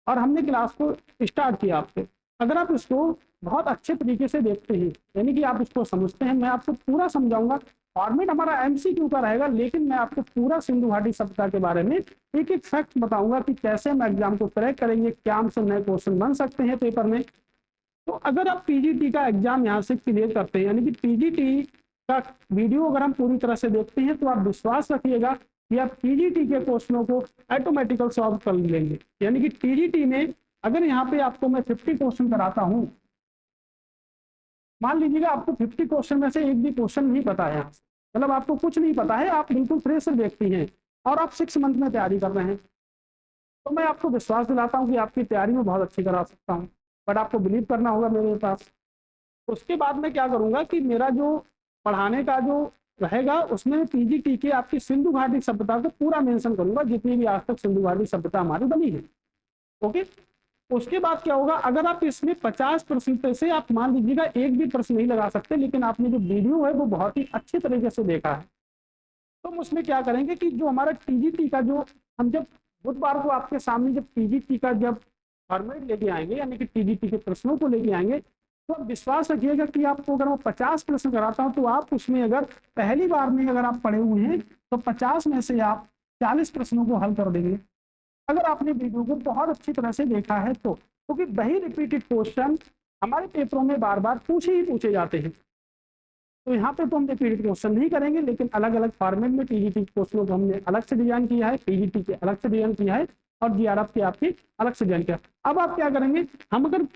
और हमने क्लास को स्टार्ट किया आपसे, अगर आप इसको बहुत अच्छे तरीके से देखते हैं, यानी कि आप इसको समझते हैं, मैं आपको पूरा समझाऊंगा। फॉर्मेट हमारा एमसीक्यू का रहेगा, लेकिन मैं आपको पूरा सिंधु घाटी सभ्यता के बारे में एक एक फैक्ट बताऊंगा कि कैसे हम एग्जाम को क्रैक करेंगे, क्या हमसे नए क्वेश्चन बन सकते हैं पेपर में। तो अगर आप पीजीटी का एग्जाम यहाँ से क्लियर करते हैं, यानी कि पीजीटी का वीडियो अगर हम पूरी तरह से देखते हैं, तो आप विश्वास रखिएगा कि आप पीजीटी के क्वेश्चनों को ऑटोमेटिकल सॉल्व कर लेंगे। यानी कि पीजीटी में अगर यहाँ पे आपको मैं 50 क्वेश्चन कराता हूँ, मान लीजिएगा आपको 50 क्वेश्चन में से एक भी क्वेश्चन नहीं पता है, यहाँ से मतलब आपको कुछ नहीं पता है, आप बिल्कुल फ्रेश व्यक्ति हैं और आप 6 मंथ में तैयारी कर रहे हैं, तो मैं आपको विश्वास दिलाता हूँ कि आपकी तैयारी में बहुत अच्छी करा सकता हूँ, बट आपको बिलीव करना होगा मेरे पास। उसके बाद मैं क्या करूंगा कि मेरा जो पढ़ाने का जो रहेगा उसमें पीजीटी के आपकी सिंधु घाटी सभ्यता को पूरा मेंशन करूंगा, जितनी भी आज तक सिंधु घाटी सभ्यता हमारी बनी है। ओके, उसके बाद क्या होगा, अगर आप इसमें 50% से आप मान लीजिएगा एक भी प्रश्न नहीं लगा सकते, लेकिन आपने जो वीडियो है वो बहुत ही अच्छी तरीके से देखा है, तो हम उसमें क्या करेंगे कि जो हमारा टीजीटी का जो हम जब बुधवार को आपके सामने जब टीजीटी का जब फॉर्मेट लेके आएंगे, यानी कि टीजीटी के प्रश्नों को लेके आएंगे, तो आप विश्वास रखिएगा कि आपको अगर मैं 50 प्रश्न कराता हूं तो आप उसमें अगर पहली बार में अगर आप पढ़े हुए हैं तो 50 में से आप 40 प्रश्नों को हल कर देंगे, अगर आपने वीडियो को बहुत अच्छी तरह से देखा है तो। क्योंकि वही रिपीटेड क्वेश्चन हमारे पेपरों में बार बार पूछे ही पूछे जाते हैं, तो यहाँ पे तो हम रिपीटेड क्वेश्चन नहीं करेंगे, लेकिन अलग अलग फॉर्मेट में टीजीटी क्वेश्चनों को हमने अलग से डिजाइन किया है, पीजीटी के अलग से डिजाइन किया है, और जीआरएफ के आपकी अलग से डिजाइन किया। अब आप क्या करेंगे, हम अगर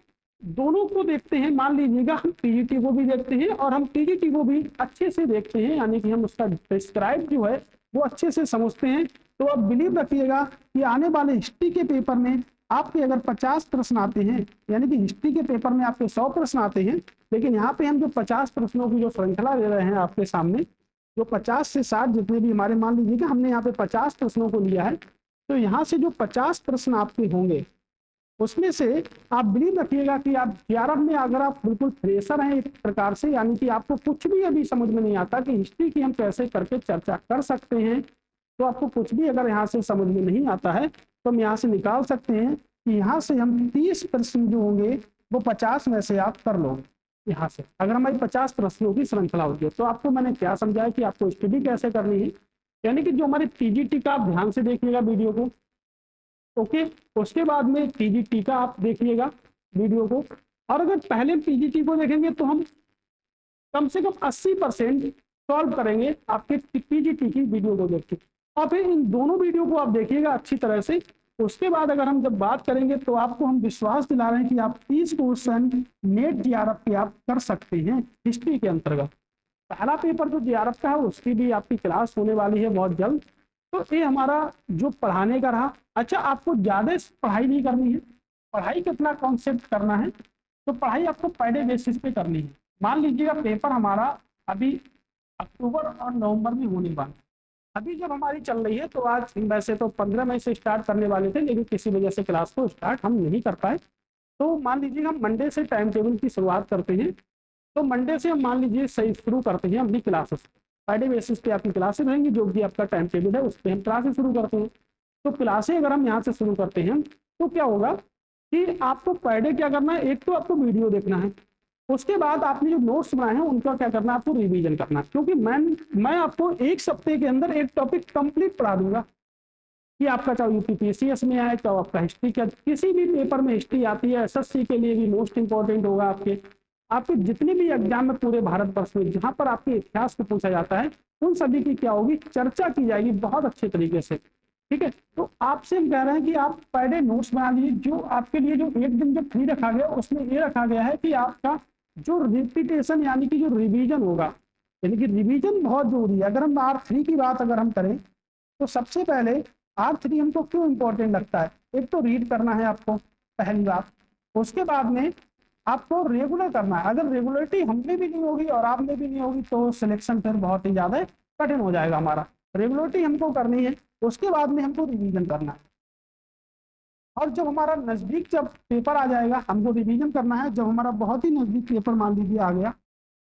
दोनों को देखते हैं, मान लीजिएगा हम पीजीटी को भी देखते हैं और हम टीजीटी को भी अच्छे से देखते हैं, यानी कि हम उसका डिस्क्राइब जो है वो अच्छे से समझते हैं, तो आप बिलीव रखिएगा कि आने वाले हिस्ट्री के पेपर में आपके अगर 50 प्रश्न आते हैं, यानी कि हिस्ट्री के पेपर में आपके 100 प्रश्न आते हैं, लेकिन यहाँ पे हम जो 50 प्रश्नों की जो श्रृंखला दे रहे हैं आपके सामने, जो 50 से 60 जितने भी हमारे, मान लीजिए कि हमने यहाँ पे 50 प्रश्नों को लिया है, तो यहाँ से जो 50 प्रश्न आपके होंगे उसमें से आप बिलीव रखिएगा कि आप 11 में अगर आप बिल्कुल फ्रेशर हैं एक प्रकार से, यानी कि आपको कुछ भी अभी समझ में नहीं आता कि हिस्ट्री की हम कैसे करके चर्चा कर सकते हैं, तो आपको कुछ भी अगर यहाँ से समझ में नहीं आता है तो हम यहाँ से निकाल सकते हैं कि यहाँ से हम 30 प्रश्न जो होंगे वो 50 में से आप कर लोगे यहाँ से, अगर हमारी 50 प्रश्नों की श्रृंखला होगी। तो आपको मैंने क्या समझाया कि आपको स्टडी कैसे करनी है, यानी कि जो हमारे टीजीटी का आप ध्यान से देखिएगा वीडियो को, ओके, उसके बाद में टीजीटी का आप देखिएगा वीडियो को, और अगर पहले टीजीटी को देखेंगे तो हम कम से कम 80% सॉल्व करेंगे आपके पीजीटी की वीडियो को देख के, और फिर इन दोनों वीडियो को आप देखिएगा अच्छी तरह से। उसके बाद अगर हम जब बात करेंगे तो आपको हम विश्वास दिला रहे हैं कि आप 30 क्वेश्चन नेट जीआरएफ के आप कर सकते हैं हिस्ट्री के अंतर्गत। पहला पेपर जो जीआरएफ का है उसकी भी आपकी क्लास होने वाली है बहुत जल्द। तो ये हमारा जो पढ़ाने का रहा। अच्छा, आपको ज़्यादा पढ़ाई नहीं करनी है, पढ़ाई कितना कॉन्सेप्ट करना है, तो पढ़ाई आपको पर डे बेसिस पे करनी है। मान लीजिएगा पेपर हमारा अभी अक्टूबर और नवंबर में होने वाला, अभी जब हमारी चल रही है, तो आज वैसे तो 15 मई से स्टार्ट करने वाले थे, लेकिन किसी वजह से क्लास को स्टार्ट हम नहीं कर पाए। तो मान लीजिए हम मंडे से टाइम टेबल की शुरुआत करते हैं, तो मंडे से हम मान लीजिए सही शुरू करते हैं अपनी क्लासेस। पर डे बेसिस पे आपकी क्लासेस रहेंगी, जो भी आपका टाइम टेबल है उस पर हम क्लासेस शुरू करते हैं। तो क्लासें अगर हम यहाँ से शुरू करते हैं तो क्या होगा कि आपको पर डे क्या करना है, एक तो आपको वीडियो देखना है, उसके बाद आपने जो नोट्स बनाए हैं उनका क्या करना है, आपको रिवीजन करना है। क्योंकि मैं आपको एक सप्ते के अंदर एक टॉपिक कंप्लीट पढ़ा दूंगा कि आपका चाहे यूपीपीसीएस में आए, चाहे आपका हिस्ट्री का किसी भी पेपर में हिस्ट्री आती है, एसएससी के लिए भी मोस्ट इंपॉर्टेंट होगा। आपके जितने भी एग्जाम में पूरे भारतवर्ष में जहाँ पर आपके इतिहास को पूछा जाता है, उन सभी की क्या होगी, चर्चा की जाएगी बहुत अच्छे तरीके से। ठीक है, तो आपसे हम कह रहे हैं कि आप पर डे नोट्स बना लीजिए। जो आपके लिए जो एक दिन जो फ्री रखा गया उसमें ये रखा गया है कि आपका जो रिपीटेशन यानी कि जो रिवीजन होगा, यानी कि रिवीजन बहुत जरूरी है। अगर हम R3 की बात अगर हम करें तो सबसे पहले R3 हमको क्यों इम्पोर्टेंट लगता है, एक तो रीड करना है आपको पहली बात, उसके बाद में आपको रेगुलर करना है। अगर रेगुलरिटी हमने भी नहीं होगी और आप में भी नहीं होगी तो सिलेक्शन फिर बहुत ही ज़्यादा कठिन हो जाएगा हमारा। रेगुलरिटी हमको करनी है, उसके बाद में हमको रिवीजन करना है, और जब हमारा नज़दीक जब पेपर आ जाएगा हमको रिवीजन करना है। जब हमारा बहुत ही नज़दीक पेपर मान लीजिए आ गया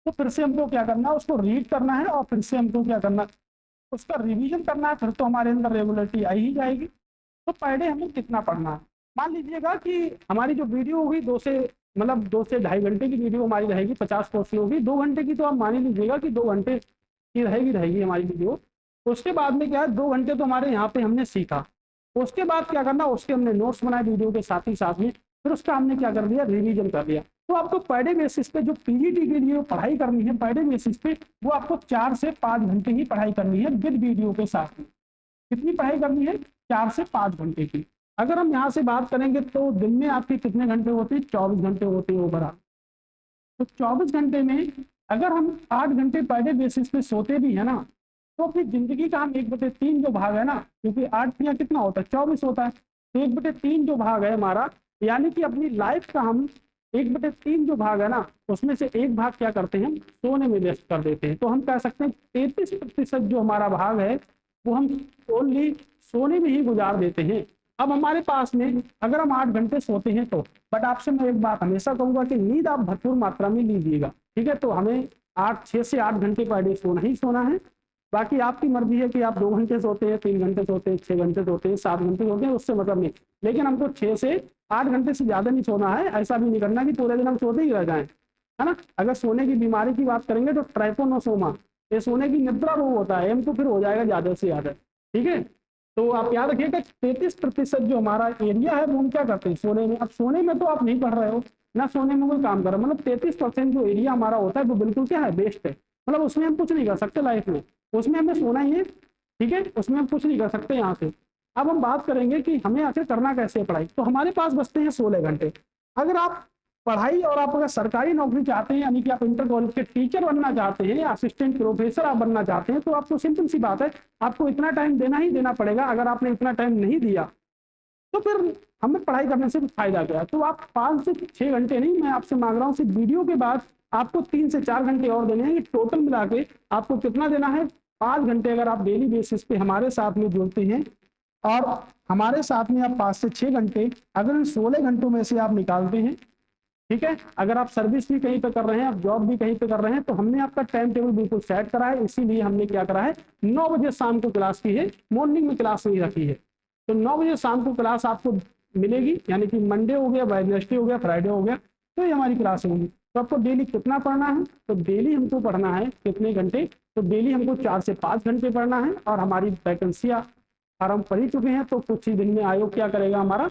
तो फिर से हमको क्या करना है, उसको रीड करना है और फिर से हमको क्या करना है, उसका रिवीजन करना है। फिर तो हमारे अंदर रेगुलरिटी आई ही जाएगी। तो पर डे हमें कितना पढ़ना है, मान लीजिएगा कि हमारी जो वीडियो होगी 2 से 2.5 घंटे की वीडियो हमारी रहेगी, 50 क्वेश्चन होगी, 2 घंटे की तो आप मान ही लीजिएगा कि 2 घंटे की रहेगी हमारी वीडियो। उसके बाद में क्या है, 2 घंटे तो हमारे यहाँ पे हमने सीखा, उसके बाद क्या करना, उसके हमने नोट्स बनाए वीडियो के साथ ही साथ में, फिर उसका हमने क्या कर दिया, रिवीजन कर दिया। तो आपको पर डे बेसिस पे जो पीजीटी के लिए पढ़ाई करनी है पर डे बेसिस पे, वो आपको 4 से 5 घंटे ही पढ़ाई करनी है विद वीडियो के साथ में। कितनी पढ़ाई करनी है, 4 से 5 घंटे की। अगर हम यहाँ से बात करेंगे तो दिन में आपके कितने घंटे होते हैं, 24 घंटे होते हैं ओवरऑल। तो 24 घंटे में अगर हम 8 घंटे पर डे बेसिस पे सोते भी है ना, तो अपनी जिंदगी का हम 1/3 जो भाग है ना, क्योंकि 8 या कितना होता है, 24 होता है, तो 1/3 जो भाग है हमारा, यानी कि अपनी लाइफ का हम 1/3 जो भाग है ना, उसमें से एक भाग क्या करते हैं, हम सोने में व्यस्त कर देते हैं। तो हम कह सकते हैं 33% जो हमारा भाग है वो हम ओनली सोने में ही गुजार देते हैं। अब हमारे पास में अगर हम 8 घंटे सोते हैं तो, बट आपसे मैं एक बात हमेशा कहूंगा कि नींद आप भरपूर मात्रा में लीजिएगा, ठीक है। तो हमें 6 से 8 घंटे पर डे सोना ही सोना है। बाकी आपकी मर्जी है कि आप 2 घंटे सोते हैं, 3 घंटे सोते हैं, 6 घंटे सोते हैं, 7 घंटे सोते हैं, उससे मतलब नहीं। लेकिन हमको 6 से 8 घंटे से ज्यादा नहीं सोना है। ऐसा भी नहीं करना कि पूरे दिन हम सोते ही रह जाएं, है ना। अगर सोने की बीमारी की बात करेंगे तो ट्राइपोनोसोमा, ये सोने की निद्रा रोग होता है, एम तो फिर हो जाएगा ज्यादा से ज्यादा, ठीक है। तो आप याद रखिएगा 33% जो हमारा एरिया है वो हम क्या करते हैं, सोने में। अब सोने में तो आप नहीं पढ़ रहे हो ना, सोने में कोई काम कर रहे हो, मतलब 33% जो एरिया हमारा होता है वो बिल्कुल क्या है, वेस्ट है। मतलब उसमें हम कुछ नहीं कर सकते लाइफ में, उसमें हमें सोना ही है, ठीक है। उसमें हम कुछ नहीं कर सकते यहाँ से। अब हम बात करेंगे कि हमें आखिर करना कैसे है पढ़ाई। तो हमारे पास बचते हैं 16 घंटे। अगर आप पढ़ाई और आप अगर सरकारी नौकरी चाहते हैं, यानी कि आप इंटर कॉलेज के टीचर बनना चाहते हैं या असिस्टेंट प्रोफेसर आप बनना चाहते हैं, तो आपको सिंपल सी बात है, आपको इतना टाइम देना ही देना पड़ेगा। अगर आपने इतना टाइम नहीं दिया तो फिर हमें पढ़ाई करने से फायदा क्या है। तो आप 5 से 6 घंटे नहीं, मैं आपसे मांग रहा हूँ सिर्फ वीडियो के बाद आपको 3 से 4 घंटे और देने हैं। टोटल मिला के आपको कितना देना है, 5 घंटे। अगर आप डेली बेसिस पे हमारे साथ में जुड़ते हैं और हमारे साथ में आप 5 से 6 घंटे अगर इन 16 घंटों में से आप निकालते हैं, ठीक है। अगर आप सर्विस भी कहीं पे कर रहे हैं, आप जॉब भी कहीं पे कर रहे हैं, तो हमने आपका टाइम टेबल बिल्कुल सेट करा है। इसीलिए हमने क्या करा है, 9 बजे शाम को क्लास की है, मॉर्निंग में क्लास नहीं रखी है। तो 9 बजे शाम को क्लास आपको मिलेगी, यानी कि मंडे हो गया, वेडनेसडे हो गया, फ्राइडे हो गया, तो ये हमारी क्लास होगी। तो आपको डेली कितना पढ़ना है, तो डेली हमको पढ़ना है कितने घंटे, तो डेली हमको 4 से 5 घंटे पढ़ना है। और हमारी वैकेंसियां फॉर्म भर ही चुके हैं, तो कुछ ही दिन में आयोग क्या करेगा, हमारा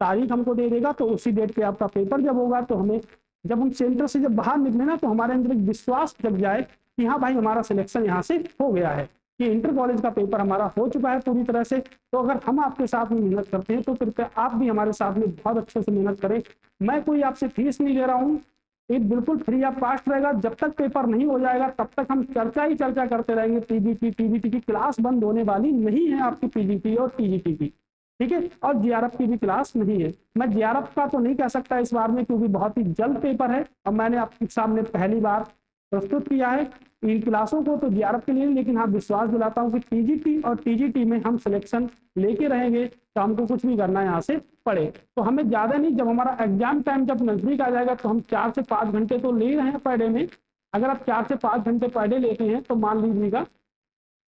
तारीख हमको दे देगा। तो उसी डेट पे आपका पेपर जब होगा, तो हमें जब हम सेंटर से जब बाहर निकले ना, तो हमारे अंदर एक विश्वास जग जाए कि हाँ भाई हमारा सिलेक्शन यहाँ से हो गया है, कि इंटर कॉलेज का पेपर हमारा हो चुका है पूरी तरह से। तो अगर हम आपके साथ में मेहनत करते हैं तो कृपया आप भी हमारे साथ में बहुत अच्छे से मेहनत करें। मैं कोई आपसे फीस नहीं ले रहा हूँ, ये बिल्कुल फ्री ऑफ कॉस्ट रहेगा। जब तक पेपर नहीं हो जाएगा तब तक हम चर्चा ही चर्चा करते रहेंगे। पीजीटी की क्लास बंद होने वाली नहीं है, आपकी पीजीटी और टीजीटी की, ठीक है। और जीआरएफ की भी क्लास नहीं है। मैं जीआरएफ का तो नहीं कह सकता इस बार में, क्योंकि बहुत ही जल्द पेपर है और मैंने आपके सामने पहली बार प्रस्तुत किया है इन क्लासों को, तो जीआरएफ के लिए। लेकिन हाँ, विश्वास दिलाता हूँ कि पीजीटी और टीजीटी में हम सिलेक्शन लेके रहेंगे, तो हमको कुछ भी करना यहाँ से पड़े। तो हमें ज्यादा नहीं, जब हमारा एग्जाम टाइम जब नजदीक आ जाएगा तो हम 4 से 5 घंटे तो ले ही रहे हैं पर डे में। अगर आप 4 से 5 घंटे पर डे लेते हैं तो मान लीजिएगा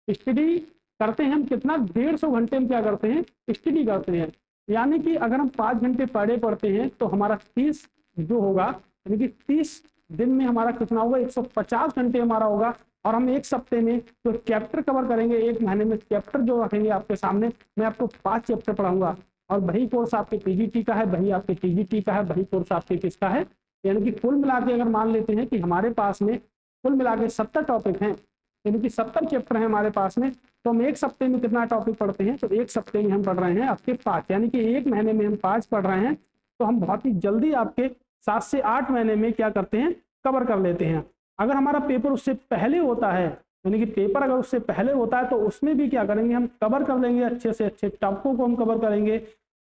स्टडी करते हैं हम कितना, 150 घंटे में क्या करते हैं, स्टडी करते हैं। यानी कि अगर हम 5 घंटे पर डे पढ़ते हैं तो हमारा 30 जो होगा, यानी कि 30 दिन में हमारा कितना होगा, 150 घंटे हमारा होगा। और हम एक सप्ते में जो चैप्टर कवर करेंगे, एक महीने में चैप्टर जो रखेंगे आपके सामने, मैं आपको 5 चैप्टर पढ़ाऊंगा। और वही कोर्स आपके पीजीटी का है, वही आपके टीजीटी का है, वही कोर्स आपके किसका है। यानी कि कुल मिला के अगर मान लेते हैं कि हमारे पास में कुल मिला के 70 टॉपिक हैं, यानी कि 70 चैप्टर हैं हमारे पास में, तो हम एक सप्ते में कितना टॉपिक पढ़ते हैं, तो एक सप्ते में हम पढ़ रहे हैं आपके 5, यानी कि एक महीने में हम 5 पढ़ रहे हैं। तो हम बहुत ही जल्दी आपके 7 से 8 महीने में क्या करते हैं, कवर कर लेते हैं। अगर हमारा पेपर उससे पहले होता है, यानी कि पेपर अगर उससे पहले होता है, तो उसमें भी क्या करेंगे, हम कवर कर लेंगे, अच्छे से अच्छे टॉपिकों को हम कवर करेंगे।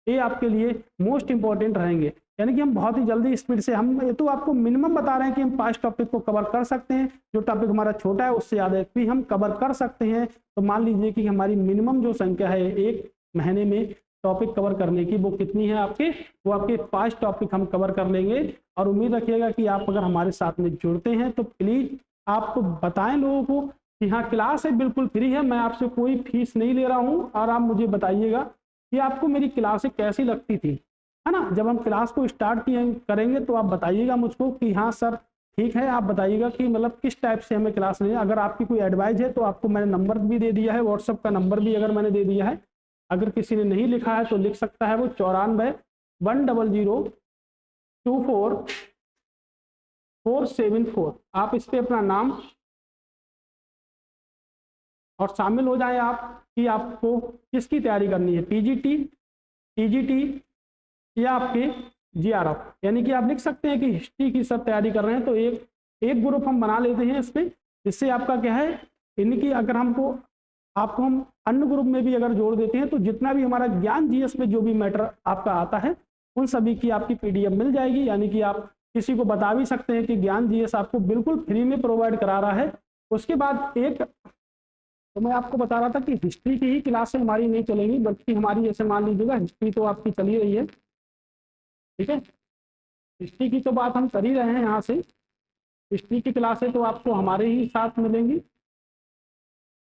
ये आपके लिए मोस्ट इंपॉर्टेंट रहेंगे। यानी कि हम बहुत ही जल्दी स्पीड से, हम ये तो आपको मिनिमम बता रहे हैं कि हम 5 टॉपिक को कवर कर सकते हैं। जो टॉपिक हमारा छोटा है उससे ज़्यादा भी हम कवर कर सकते हैं। तो मान लीजिए कि हमारी मिनिमम जो संख्या है एक महीने में टॉपिक कवर करने की, वो कितनी है आपके, वो आपके 5 टॉपिक हम कवर कर लेंगे। और उम्मीद रखिएगा कि आप अगर हमारे साथ में जुड़ते हैं तो प्लीज़ आप बताएं लोगों को कि हाँ क्लास है, बिल्कुल फ्री है, मैं आपसे कोई फीस नहीं ले रहा हूँ। और आप मुझे बताइएगा कि आपको मेरी क्लासें कैसी लगती थी, है ना। जब हम क्लास को स्टार्ट करेंगे तो आप बताइएगा मुझको कि हाँ सर ठीक है। आप बताइएगा कि मतलब किस टाइप से हमें क्लास लेनी है। अगर आपकी कोई एडवाइस है तो आपको मैंने नंबर भी दे दिया है, व्हाट्सअप का नंबर भी अगर मैंने दे दिया है। अगर किसी ने नहीं लिखा है तो लिख सकता है, वो 94-100-24-474। आप इस पे अपना नाम और शामिल हो जाए आप कि आपको किसकी तैयारी करनी है, पीजीटी, टीजीटी या आपके जीआरएफ। यानी कि आप लिख सकते हैं कि हिस्ट्री की सब तैयारी कर रहे हैं, तो एक ग्रुप हम बना लेते हैं इसमें, जिससे आपका क्या है, इनकी अगर आपको हम अन्य ग्रुप में भी अगर जोड़ देते हैं तो जितना भी हमारा ज्ञान जीएस में जो भी मैटर आपका आता है उन सभी की आपकी पीडीएफ मिल जाएगी, यानी कि आप किसी को बता भी सकते हैं कि ज्ञान जीएस आपको बिल्कुल फ्री में प्रोवाइड करा रहा है। उसके बाद एक तो मैं आपको बता रहा था कि हिस्ट्री की ही क्लासें हमारी नहीं चलेंगी, बल्कि हमारी जैसे मान लीजिएगा हिस्ट्री तो आपकी चली रही है, ठीक है, हिस्ट्री की तो बात हम कर ही रहे हैं यहाँ से। हिस्ट्री की क्लासें तो आपको हमारे ही साथ मिलेंगी।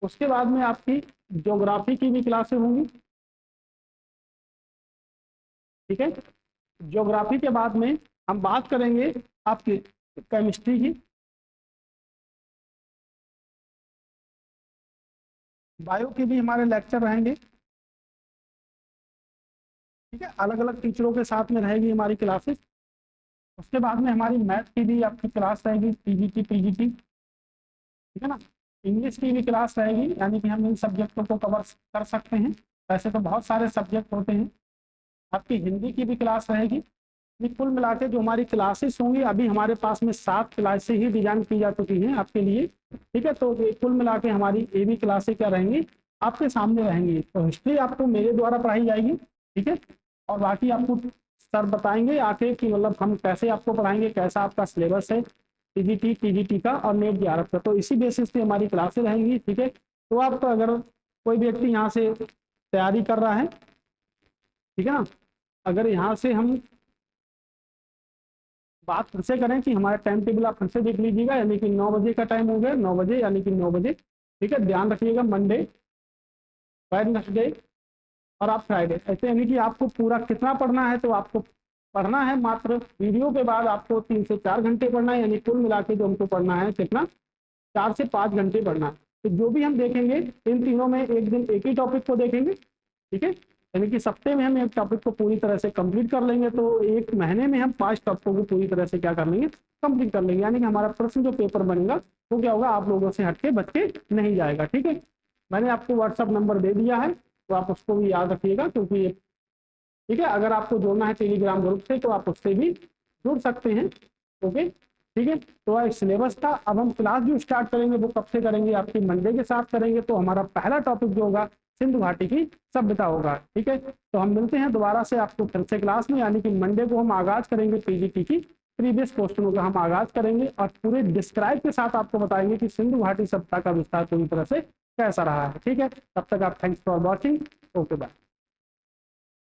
उसके बाद में आपकी ज्योग्राफी की भी क्लासें होंगी, ठीक है। ज्योग्राफी के बाद में हम बात करेंगे आपकी केमिस्ट्री की, बायो के भी हमारे लेक्चर रहेंगे, ठीक है, अलग अलग टीचरों के साथ में रहेगी हमारी क्लासेस। उसके बाद में हमारी मैथ की भी आपकी क्लास रहेगी, पीजीटी पीजीटी, ठीक है ना। इंग्लिश की भी क्लास रहेगी, यानी कि हम इन सब्जेक्टों को कवर कर सकते हैं। वैसे तो बहुत सारे सब्जेक्ट होते हैं। आपकी हिंदी की भी क्लास रहेगी। कुल मिला के जो हमारी क्लासेस होंगी, अभी हमारे पास में 7 क्लासेस ही डिजाइन की जा चुकी हैं आपके लिए, ठीक है। तो कुल मिला के हमारी ये भी क्लासेस क्या रहेंगी, आपके सामने रहेंगी। तो हिस्ट्री आपको मेरे द्वारा पढ़ाई जाएगी, ठीक है, और बाकी आपको सर बताएंगे आके कि मतलब हम कैसे आपको पढ़ाएंगे, कैसा आपका सिलेबस है पीजीटी टीजीटी का और नेट जेआरएफ का। तो इसी बेसिस पे हमारी क्लासेस रहेंगी, ठीक है। तो आप अगर कोई व्यक्ति यहाँ से तैयारी कर रहा है, ठीक है ना, अगर यहाँ से हम बात फिर से करें कि हमारा टाइम टेबल आप फिर से देख लीजिएगा, यानी कि 9 बजे का टाइम हो गया, 9 बजे यानी कि 9 बजे, ठीक है। ध्यान रखिएगा, मंडे, वेडनेसडे और आप फ्राइडे, ऐसे यानी कि आपको पूरा कितना पढ़ना है, तो आपको पढ़ना है मात्र वीडियो के बाद आपको 3 से 4 घंटे पढ़ना है, यानी कुल मिला के जो हमको पढ़ना है कितना, 4 से 5 घंटे पढ़ना है। तो जो भी हम देखेंगे इन तीनों में एक दिन एक ही टॉपिक को देखेंगे, ठीक है, यानी कि सप्ते में हम एक टॉपिक को पूरी तरह से कंप्लीट कर लेंगे, तो एक महीने में हम 5 टॉपिकों को पूरी तरह से क्या कर लेंगे, कंप्लीट कर लेंगे। यानी कि हमारा प्रश्न जो पेपर बनेगा वो क्या होगा, आप लोगों से हटके बच के नहीं जाएगा, ठीक है। मैंने आपको व्हाट्सअप नंबर दे दिया है, तो आप उसको भी याद रखिएगा, क्योंकि ठीक है, अगर आपको जोड़ना है टेलीग्राम ग्रुप से तो आप उससे भी जुड़ सकते हैं, ओके, ठीक है। तो एक सिलेबस था। अब हम क्लास जो स्टार्ट करेंगे वो कब से करेंगे, आपकी मंडे के साथ करेंगे। तो हमारा पहला टॉपिक जो होगा सिंधु घाटी की सभ्यता होगा, ठीक है। तो हम मिलते हैं दोबारा से आपको फिर से क्लास में, यानी कि मंडे को हम आगाज करेंगे पीजीटी की प्रीवियस क्वेश्चनों का हम आगाज करेंगे और पूरे डिस्क्राइब के साथ आपको बताएंगे कि सिंधु घाटी सभ्यता का विस्तार पूरी तरह से कैसा रहा है, ठीक है। तब तक आप thanks for watching, okay bye.